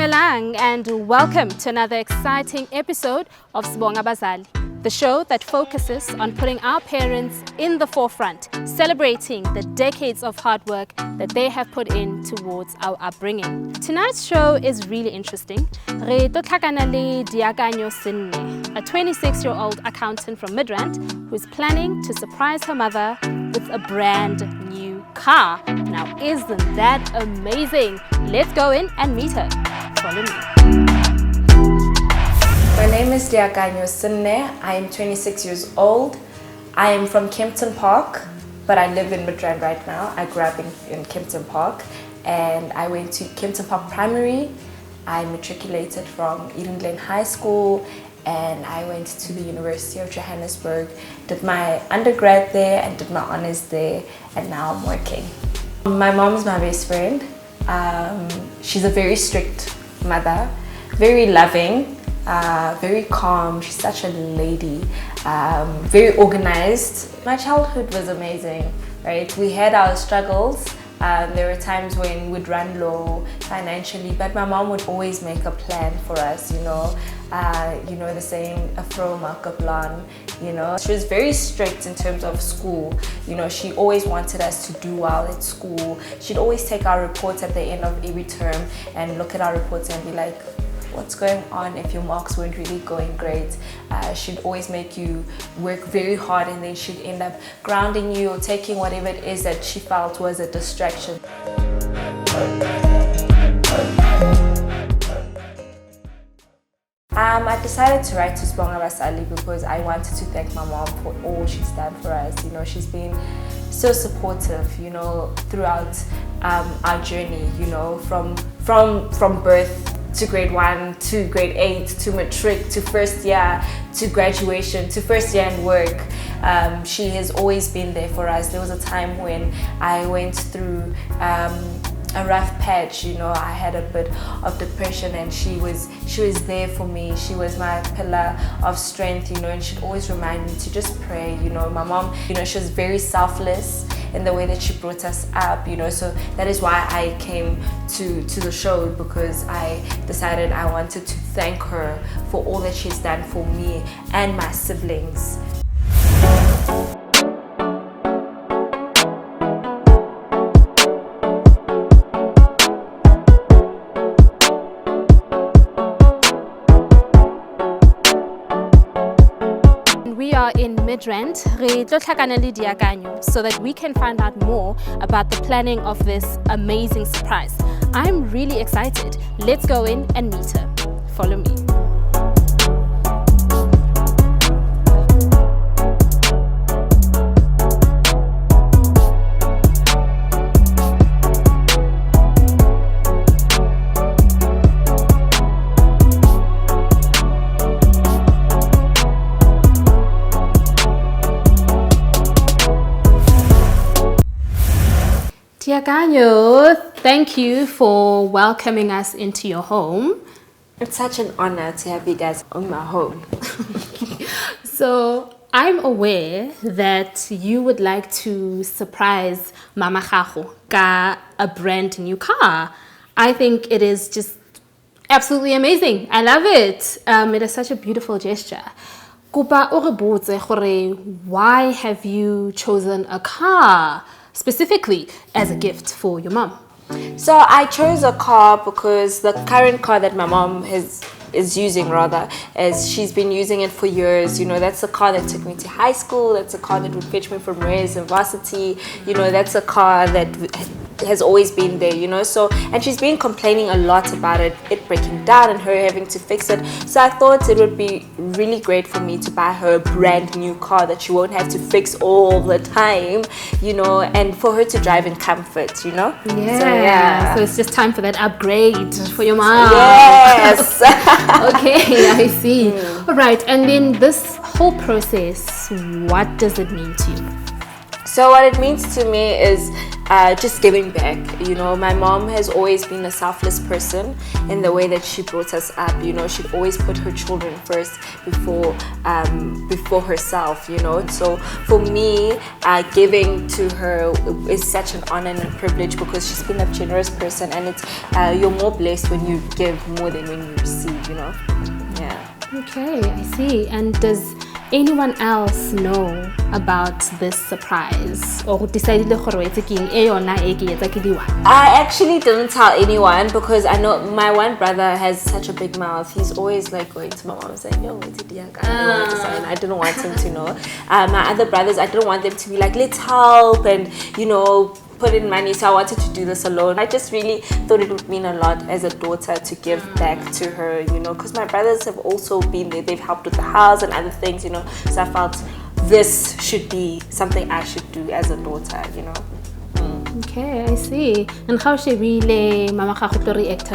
Dumelang and welcome to another exciting episode of Sibonga Abazali, the show that focuses on putting our parents in the forefront, celebrating the decades of hard work that they have put in towards our upbringing. Tonight's show is really interesting. Re totlhakana le Diakanyo, a 26-year-old accountant from Midrand who's planning to surprise her mother with a brand new car. Now, isn't that amazing? Let's go in and meet her. Follow me. My name is Diakanyo. I am 26 years old. I am from Kempton Park, but I live in Midrand right now. I grew up in Kempton Park and I went to Kempton Park Primary. I matriculated from Eden Glen High School and I went to the University of Johannesburg, did my undergrad there and did my honors there, and now I'm working. My mom is my best friend. She's a very strict mother, very loving, very calm. She's such a lady, very organized. My childhood was amazing, right? We had our struggles. There were times when we'd run low financially, but my mom would always make a plan for us, you know, the saying, afro makaplan, you know. She was very strict in terms of school. You know, she always wanted us to do well at school. She'd always take our reports at the end of every term and look at our reports and be like, what's going on if your marks weren't really going great? She'd always make you work very hard and then she'd end up grounding you or taking whatever it is that she felt was a distraction. I decided to write to Sibonga Abazali because I wanted to thank my mom for all she's done for us. You know, she's been so supportive, you know, throughout our journey, you know, from birth to grade 1, to grade 8, to matric, to first year, to graduation, to first year in work. She has always been there for us. There was a time when I went through a rough patch, you know, I had a bit of depression and she was there for me. She was my pillar of strength, you know, and she'd always remind me to just pray, you know. My mom, you know, she was very selfless in the way that she brought us up, you know, so that is why I came to the show, because I decided I wanted to thank her for all that she's done for me and my siblings. We are in Midrand, re totlhakana le Diakanyo, so that we can find out more about the planning of this amazing surprise. I'm really excited. Let's go in and meet her. Follow me. Diakanyo, thank you for welcoming us into your home. It's such an honor to have you guys on my home. So I'm aware that you would like to surprise Mama Gago ka a brand new car. I think it is just absolutely amazing. I love it. It is such a beautiful gesture. Kupa o re botse gore, why have you chosen a car specifically as a gift for your mom? So I chose a car because the current car that my mom is using, rather, as she's been using it for years, you know, that's a car that took me to high school, that's a car that would fetch me from res and varsity, you know, that's a car that has always been there, you know. So, and she's been complaining a lot about it breaking down and her having to fix it. So I thought it would be really great for me to buy her a brand new car that she won't have to fix all the time, you know, and for her to drive in comfort, you know. So it's just time for that upgrade for your mom. Yes. Okay, I see. All right, and then this whole process, what does it mean to you? So what it means to me is just giving back. You know, my mom has always been a selfless person in the way that she brought us up. You know, she'd always put her children first before herself. You know, so for me, giving to her is such an honor and a privilege because she's been a generous person, and it's you're more blessed when you give more than when you receive. You know, yeah. Okay, I see. And does anyone else know about this surprise? Or decided I actually didn't tell anyone because I know my one brother has such a big mouth. He's always like going to my mom saying, "Yo, what's it, Diakanyo?" I didn't want him to know. My other brothers, I didn't want them to be like, "Let's help," and you know, put in money, so I wanted to do this alone. I just really thought it would mean a lot as a daughter to give back to her, you know, because my brothers have also been there. They've helped with the house and other things, you know, so I felt this should be something I should do as a daughter, you know. Okay, I see. And how she really mama ga react?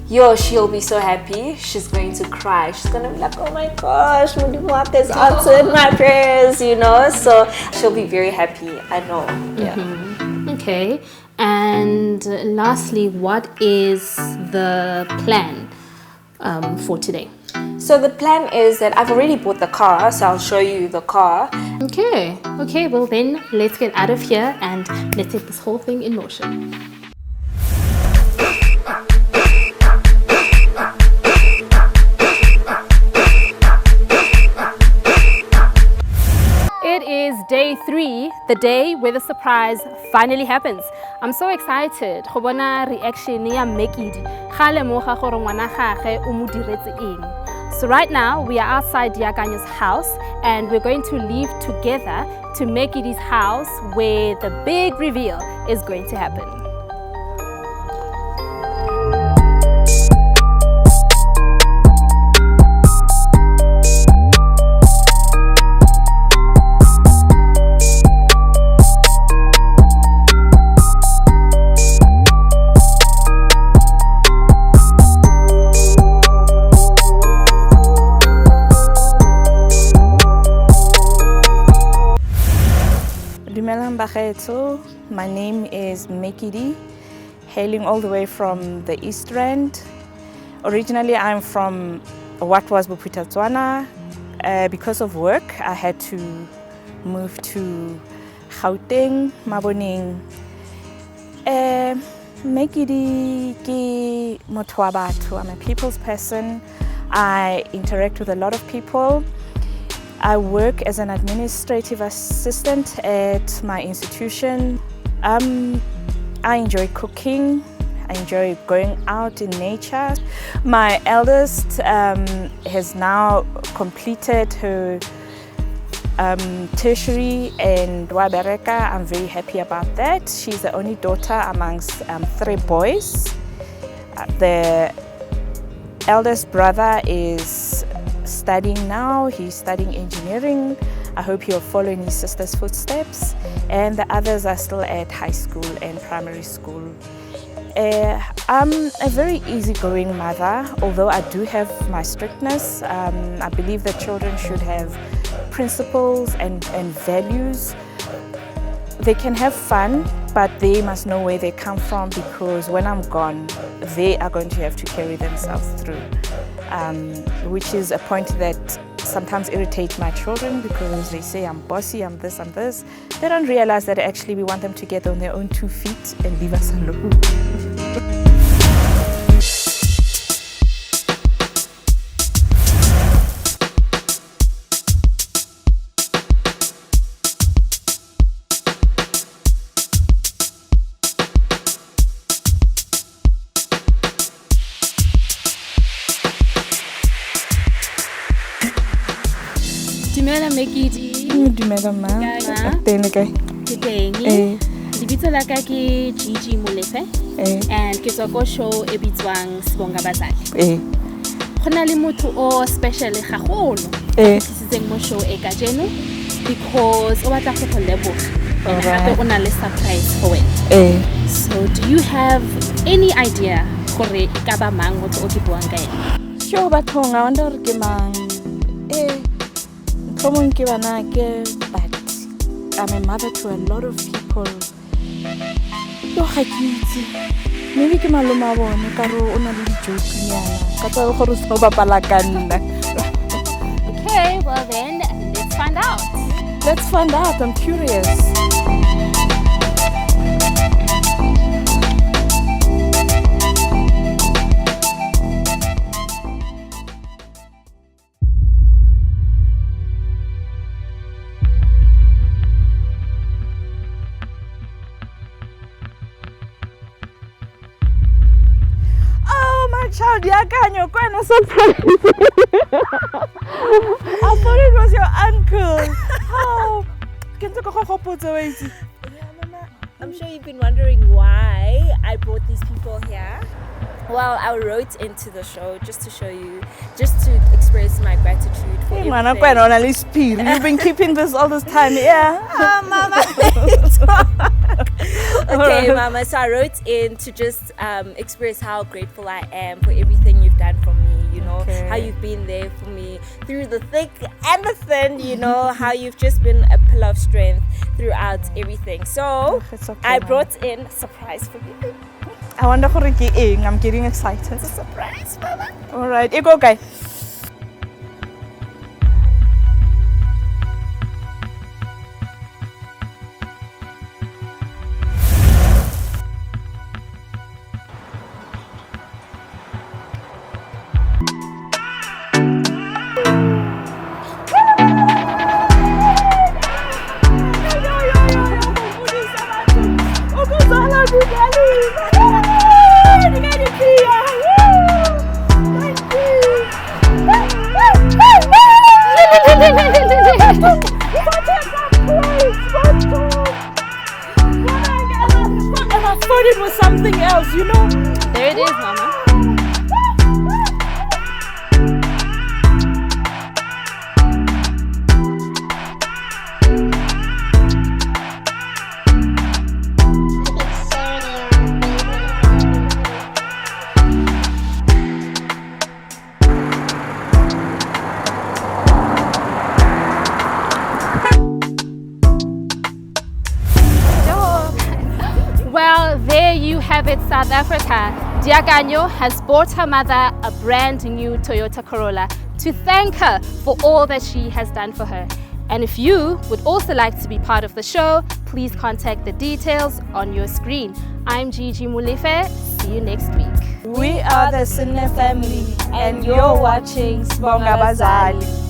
Yo, she'll be so happy. She's going to cry. She's going to be like, "Oh my gosh, Mudimu has answered my prayers," you know. So she'll be very happy, I know. Yeah. Okay. And lastly, what is the plan for today? So the plan is that I've already bought the car, so I'll show you the car. Okay. Okay, well then, let's get out of here and let's take this whole thing in motion. It is day 3, the day where the surprise finally happens. I'm so excited. Go bona reaction ya Mekidi. Ga lemoga gore ngwana gagwe o mo diretse eng. So right now we are outside Diakanyo's house and we're going to leave together to Mekidi's house where the big reveal is going to happen. My name is Mekidi, hailing all the way from the East Rand. Originally, I'm from what was Bophuthatswana. Because of work, I had to move to Gauteng, Maboning. Mekidi ke motho wa batho. I'm a people's person. I interact with a lot of people. I work as an administrative assistant at my institution. I enjoy cooking. I enjoy going out in nature. My eldest has now completed her tertiary and Wabereka. I'm very happy about that. She's the only daughter amongst 3 boys. The eldest brother is studying now. He's studying engineering. I hope he'll follow in his sister's footsteps. And the others are still at high school and primary school. I'm a very easygoing mother, although I do have my strictness. I believe that children should have principles and values. They can have fun, but they must know where they come from, because when I'm gone, they are going to have to carry themselves through. Which is a point that sometimes irritates my children, because they say I'm bossy, I'm this, I'm this. They don't realize that actually we want them to get on their own 2 feet and leave us alone. Dumela Mekidi. Dumela ma. Teng kae? Ke teng. Lebitso la ka ke Gigi Molefe. And ke tswa ko show e bitswang Sibonga Abazali. Go na le motho o special gagolo. Ke tsitseng mo show e ka jeno because o batla go leboga. Gape o na le surprise for wena. So do you have any idea gore ka ba mang motho o ke buang ka ena? Sure, batho nga wonder ke mang. Komong ke bana ke but I'm a mother to a lot of people. Yo, ga ke itse. Maybe ke malome a bone ka re o na le dijokenyana ka tsa gore se bapala ka nna. Okay, well then, let's find out. Let's find out. I'm curious. Child, Diakanyo, surprise. I thought it was your uncle. How? I'm sure you've been wondering why I brought these people here. Well, I wrote into the show just to show you, just to express my gratitude for everything. You've been keeping this all this time, yeah? Mama. Okay, Mama. So I wrote in to just express how grateful I am for everything you've done for me. You know, how you've been there for me through the thick and the thin. You know, how you've just been a pillar of strength throughout everything. So I brought in a surprise for you. I wonder who I'm getting excited. It's a surprise, Mama. All right, go, guys. I thought it was something else, you know? There it is, Mama. Well, there you have it, South Africa. Diakanyo has bought her mother a brand new Toyota Corolla to thank her for all that she has done for her. And if you would also like to be part of the show, please contact the details on your screen. I'm Gigi Mulefe. See you next week. We are the Cine family, and you're watching Sibonga Abazali.